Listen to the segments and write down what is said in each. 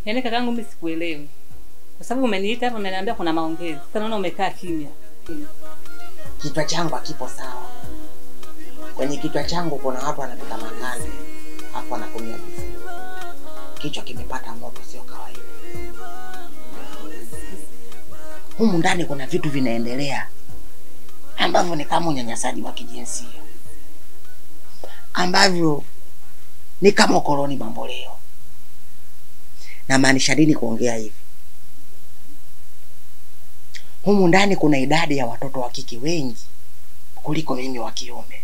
Yaani kakaangu mimi sikuelewi. Kwa sababu umeniita hapa umeniambia kuna maongezi. Sasa naona umekaa kimya. Kichwa changu hakipo sawa. Kwenye kichwa changu kuna watu wanapika makande. Hapo anatumia vifu. Kichwa kimepata moto sio kawaida. Humu ndani kuna vitu vinaendelea ambavyo ni kama unyanyasaji wa kijinsia. Ambavyo ni kama ukoloni mamboleo. Na maanisha nini kuongea hivi? Humu ndani kuna idadi ya watoto wa kike wengi kuliko mimi wa kiume.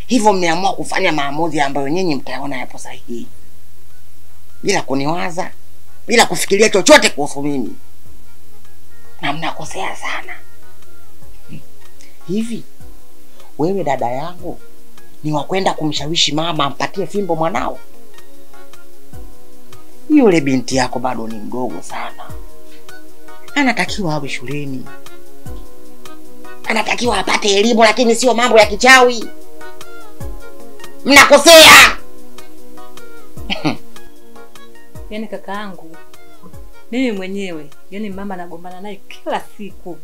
Hivyo mmeamua kufanya maamuzi ambayo nyinyi mtayaona yapo sahihi. Bila kuniwaza, bila kufikiria chochote kuhusu mimi. Na mnakosea sana. Hivi wewe dada yangu ni wakwenda kumshawishi mama ampatie fimbo mwanao? Yule binti yako bado ni mdogo sana. Anatakiwa awe shuleni. Anatakiwa apate elimu, lakini sio mambo ya kichawi. Mnakosea. Yaani kakaangu mimi mwenyewe, yaani mama nagombana naye kila siku.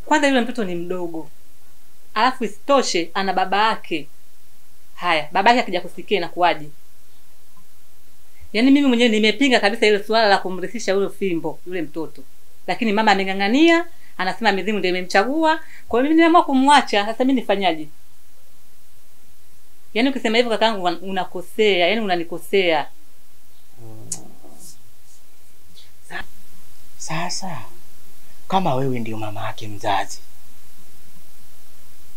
Kwanza yule mtoto ni mdogo. Alafu isitoshe ana baba yake. Haya, baba yake akija kusikia na kuaje? Yaani mimi mwenyewe nimepinga kabisa ile swala la kumrithisha yule fimbo yule mtoto. Lakini mama amengangania, anasema mizimu ndio imemchagua. Kwa hiyo mimi nimeamua kumwacha. Sasa mimi nifanyaje? Yaani ukisema hivyo kakaangu unakosea, yaani unanikosea. Sasa kama wewe ndio mama yake mzazi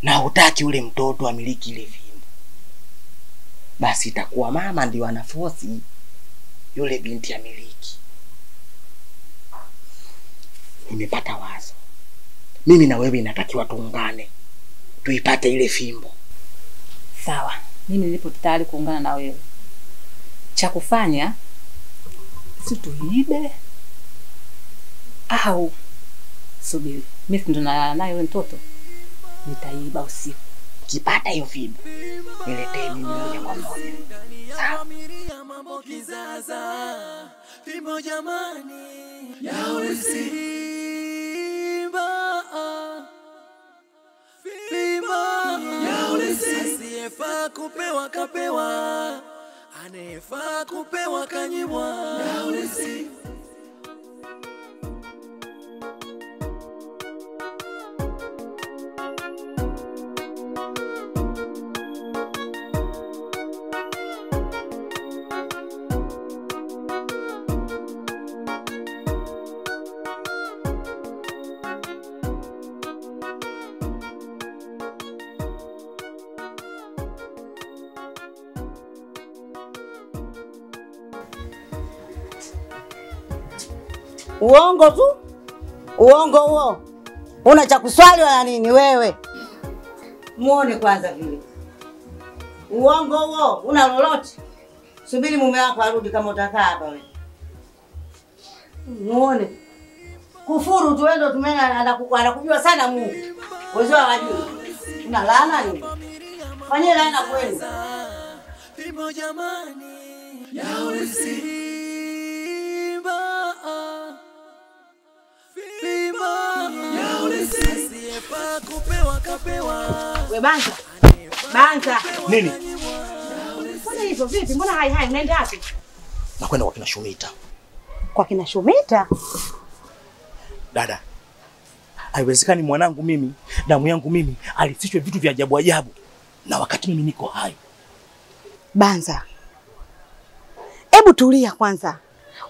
na hutaki ule mtoto amiliki ile fimbo, basi itakuwa mama ndio anaforce yule binti amiliki. Nimepata wazo. Mimi na wewe inatakiwa tuungane tuipate ile fimbo. Sawa, mimi nilipo tayari kuungana na wewe. Cha kufanya si tuibe au subiri. Mimi ndo naye yule mtoto. Nitaiba usiku. Kipata hiyo fimbo niletee mimi moja kwa moja. Sawa. Fimbo jamani ya usimba. Fimbo ya usimba. Asiyefaa kupewa kapewa, anayefaa kupewa kanyimwa. Ya usimba. Uongo tu. Uongo huo. Una cha kuswali wala nini wewe? Muone kwanza vile. Uongo huo, una lolote? Subiri mume wako arudi kama utakaa hapa wewe. Muone. Kufuru tu wewe ndo tumena anakujua sana Mungu. Wewe hawajui. Una laana nini? Fanyeni laana kwenu. Fimbo jamani ya usimba. Kupewa kapewa. We Banza. Banza. Nini? Mbona hizo vipi? Mbona hai unaenda wapi? Nakwenda kwa kina Shumita. Kwa kina Shumita? Dada, haiwezekani mwanangu mimi, damu yangu mimi alisishwe vitu vya ajabu ajabu na wakati mimi niko hai. Banza. Hebu tulia kwanza.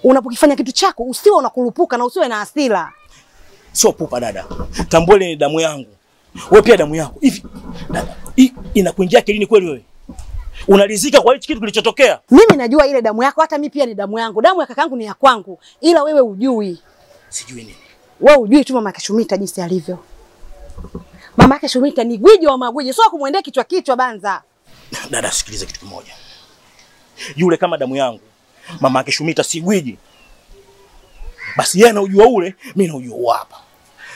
Unapokifanya kitu chako usiwe unakurupuka na usiwe na hasira. Sio pupa dada. Tambua ile damu yangu. Wewe pia damu yako. Hivi dada, hii inakuingia akilini kweli wewe? Unalizika kwa hichi kitu kilichotokea? Mimi najua ile damu yako, hata mimi pia ni damu yangu. Damu ya kakangu ni ya kwangu. Ila wewe hujui. Sijui nini. Wewe hujui tu mama yake Shumita jinsi alivyo. Mama yake Shumita ni gwiji wa magwiji, sio kumwendea kichwa Banza. Dada, sikiliza kitu kimoja. Yule kama damu yangu, mama yake Shumita si gwiji. Basi yeye anaujua ule, mimi naujua hapa.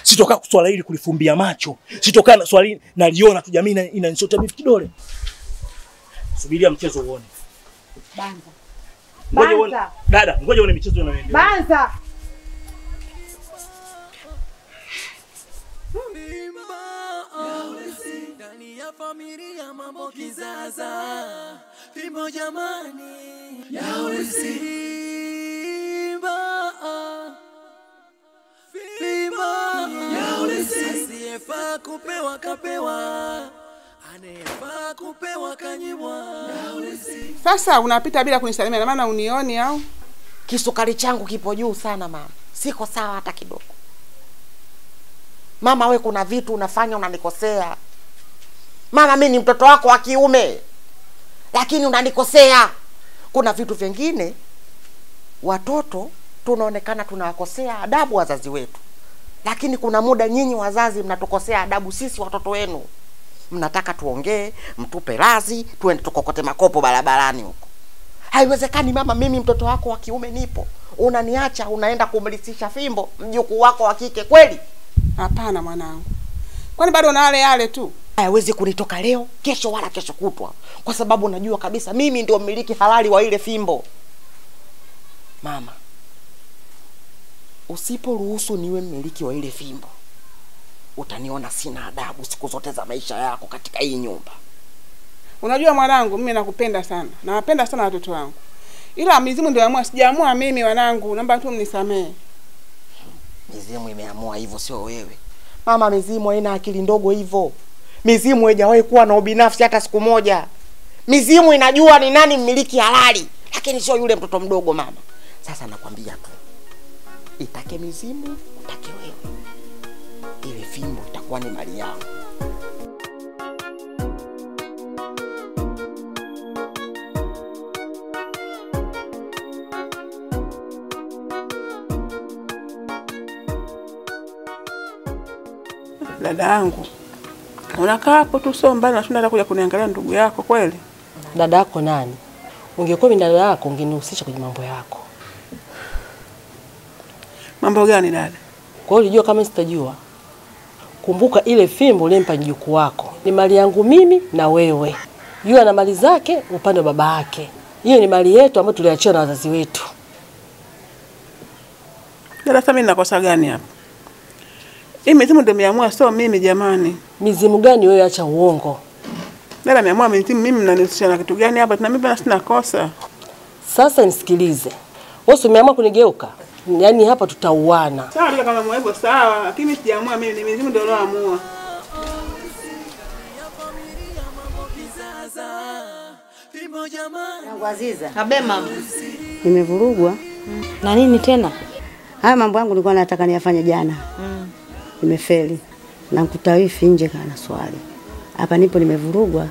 Sitokaa swala hili kulifumbia macho. Sitokaa na swala hili naliona tu jamii inanisota mimi kidole. Subiria mchezo uone. Banza. Ngoja uone. Dada, ngoja uone michezo inayoendelea. Banza. Ndani ya familia mambo kizaza. Fimbo jamani. Yawe Simba. Fimba. Yawe asiyefaa kupewa kapewa. Anayefaa kupewa kanyimwa. Sasa unapita bila kunisalimia na maana unioni au? Kisukari changu kipo juu sana mama. Siko sawa hata kidogo. Mama we kuna vitu unafanya unanikosea. Mama mimi ni mtoto wako wa kiume. Lakini unanikosea. Kuna vitu vingine watoto tunaonekana tunawakosea adabu wazazi wetu. Lakini kuna muda nyinyi wazazi mnatukosea adabu sisi watoto wenu. Mnataka tuongee, mtupe razi, tuende tukokote makopo barabarani huko. Haiwezekani mama, mimi mtoto wako wa kiume nipo. Unaniacha unaenda kumlisisha fimbo mjukuu wako wa kike kweli? Hapana mwanangu. Kwani bado una yale tu? Haiwezi kunitoka leo, kesho wala kesho kutwa. Kwa sababu najua kabisa mimi ndio mmiliki halali wa ile fimbo. Mama, usiporuhusu niwe mmiliki wa ile fimbo, utaniona sina adabu siku zote za maisha yako katika hii nyumba. Unajua mwanangu, mimi nakupenda sana. Nawapenda sana watoto wangu. Ila mizimu ndio amua, sijaamua mimi wanangu. Naomba tu mnisamee. Mizimu imeamua hivyo sio wewe. Mama, mizimu haina akili ndogo hivyo. Mizimu haijawahi kuwa na ubinafsi hata siku moja. Mizimu inajua ni nani mmiliki halali, lakini sio yule mtoto mdogo mama. Sasa nakwambia tu, itake mizimu, utake wewe, ile fimbo itakuwa ni mali yangu. Dada yangu, unakaa hapo tu sio mbali na tunataka kuja kuniangalia ndugu yako kweli? Dada yako nani? Ungekuwa mimi dada yako ungenihusisha kwenye mambo yako. Mambo gani dada? Kwa hiyo ulijua kama sitajua. Kumbuka ile fimbo ulimpa mjukuu wako ni mali yangu mimi na wewe. Yule ana mali zake upande wa baba yake. Hiyo ni mali yetu ambayo tuliachiwa na wazazi wetu. Dada, sasa mimi nakosa gani hapa? Hii mizimu ndio imeamua, sio mimi jamani. Mizimu gani wewe, acha uongo. Dada ameamua mizimu, mimi mnanihusisha na kitu gani hapa? Na mimi bana sina kosa. Sasa nisikilize. Wewe umeamua kunigeuka. Yaani hapa tutauana. Sawa ndio kama mwepo sawa, lakini sijaamua mimi, ni mizimu ndio aloamua. Yangu Aziza. Abe mama. Nimevurugwa. Na nini tena? Haya mambo yangu nilikuwa nataka niyafanye jana. Nimefeli. Na nikuta wifi nje kana swali. Hapa nipo nimevurugwa.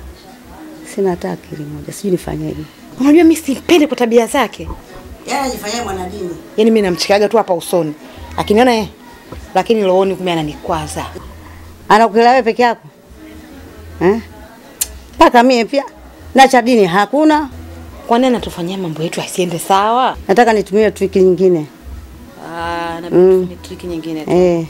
Sina hata akili moja. Sijui nifanyeje. Unajua mimi simpendi kwa tabia zake. Yeye anajifanyia mwanadini. Yaani mimi namchikaga tu hapa usoni. Akiniona lakini rohoni kumbe ananikwaza. Anakukelea wewe peke yako? Paka mimi pia na cha dini hakuna. Kwa nini anatufanyia mambo yetu asiende sawa? Nataka nitumie trick nyingine. Na ni trick nyingine.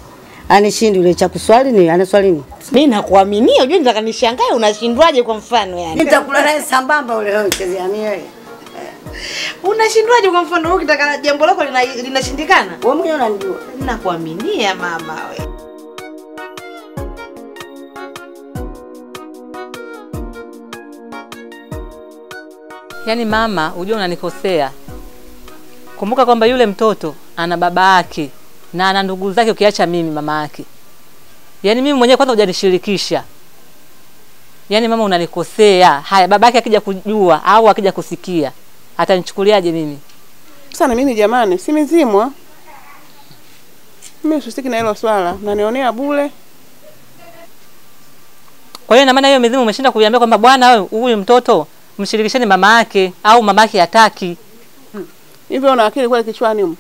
Anishindi yule cha kuswali ni anaswali nini? Mimi nakuaminia, unajua nitaka nishangae unashindwaje kwa mfano yani. Nitakula naye sambamba ule wewe chezea mimi wewe. Unashindwaje kwa mfano wewe ukitaka jambo lako linashindikana? Wewe mwenyewe unanijua. Nakuaminia mama wewe. Yaani mama, unajua unanikosea. Kumbuka kwamba yule mtoto ana baba yake na ana ndugu zake ukiacha mimi mama yake. Yaani mimi mwenyewe kwanza hujanishirikisha. Yaani mama unanikosea. Haya baba yake akija kujua au akija kusikia, atanichukuliaje mimi? Sana mimi jamani, si mizimwa. Mimi susiki na hilo swala, mnanionea bure. Kwa hiyo na maana hiyo mizimu umeshinda kuiambia kwamba bwana wewe huyu mtoto mshirikisheni mama yake au mama yake hataki. Hivyo una akili kweli kichwani huko?